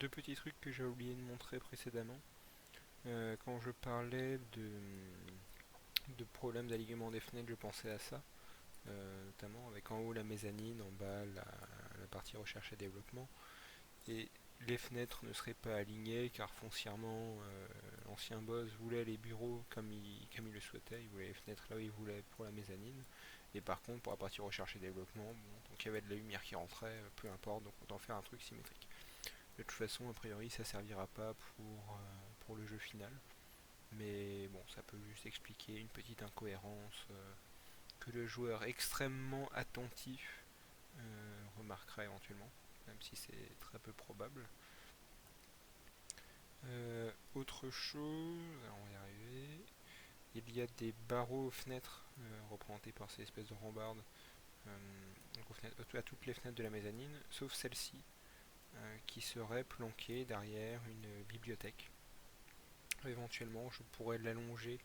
deux petits trucs que j'ai oublié de montrer précédemment. Quand je parlais de problèmes d'alignement des fenêtres, je pensais à ça, notamment avec en haut la mezzanine, en bas la partie recherche et développement. Et les fenêtres ne seraient pas alignées car foncièrement l'ancien boss voulait les bureaux comme il le souhaitait, il voulait les fenêtres là où il voulait pour la mezzanine. Et par contre pour la partie recherche et développement, bon, donc il y avait de la lumière qui rentrait, peu importe, donc autant faire un truc symétrique. De toute façon, a priori, ça servira pas pour le jeu final. Mais bon, ça peut juste expliquer une petite incohérence que le joueur extrêmement attentif remarquera éventuellement, même si c'est très peu probable. Autre chose, alors on va y arriver. Il y a des barreaux aux fenêtres représentés par ces espèces de rambardes à toutes les fenêtres de la mezzanine, sauf celle-ci qui serait planquée derrière une bibliothèque. Éventuellement, je pourrais l'allonger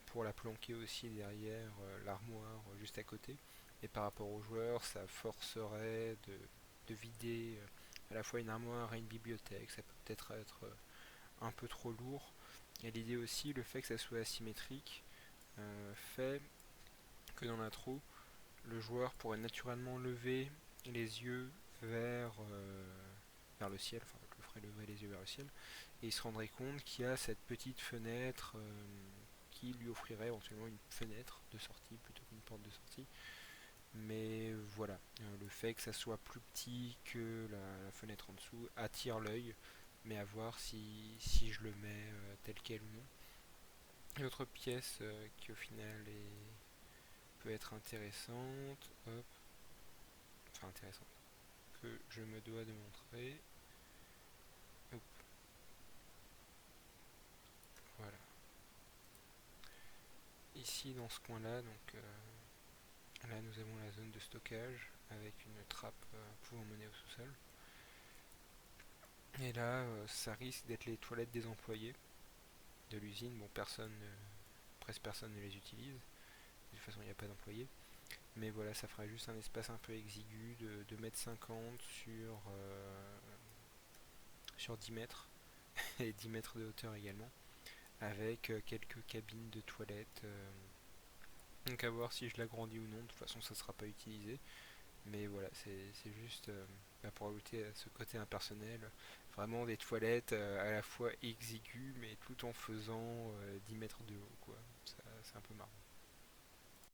pour la planquer aussi derrière l'armoire juste à côté. Et par rapport aux joueurs, ça forcerait de vider à la fois une armoire et une bibliothèque. Ça peut peut-être être un peu trop lourd. Et l'idée aussi, le fait que ça soit asymétrique, fait que dans l'intro, le joueur pourrait naturellement lever les yeux vers le ciel, enfin je le ferais lever les yeux vers le ciel, et il se rendrait compte qu'il y a cette petite fenêtre qui lui offrirait éventuellement une fenêtre de sortie plutôt qu'une porte de sortie. Mais voilà, le fait que ça soit plus petit que la fenêtre en dessous attire l'œil, mais à voir si je le mets tel quel ou non. Et autre pièce qui au final peut être intéressante, hop, enfin intéressante, que je me dois de montrer. Hop, voilà. Ici dans ce coin-là, donc là nous avons la zone de stockage avec une trappe pouvant mener au sous-sol. Et là, ça risque d'être les toilettes des employés de l'usine. Bon, presque personne ne les utilise. De toute façon, il n'y a pas d'employés. Mais voilà, ça ferait juste un espace un peu exigu de 2,50 m sur 10 mètres et 10 mètres de hauteur également, avec quelques cabines de toilettes. Donc à voir si je l'agrandis ou non. De toute façon, ça ne sera pas utilisé. Mais voilà, c'est juste pour ajouter à ce côté impersonnel, vraiment des toilettes à la fois exiguës, mais tout en faisant 10 mètres de haut, quoi. C'est un peu marrant.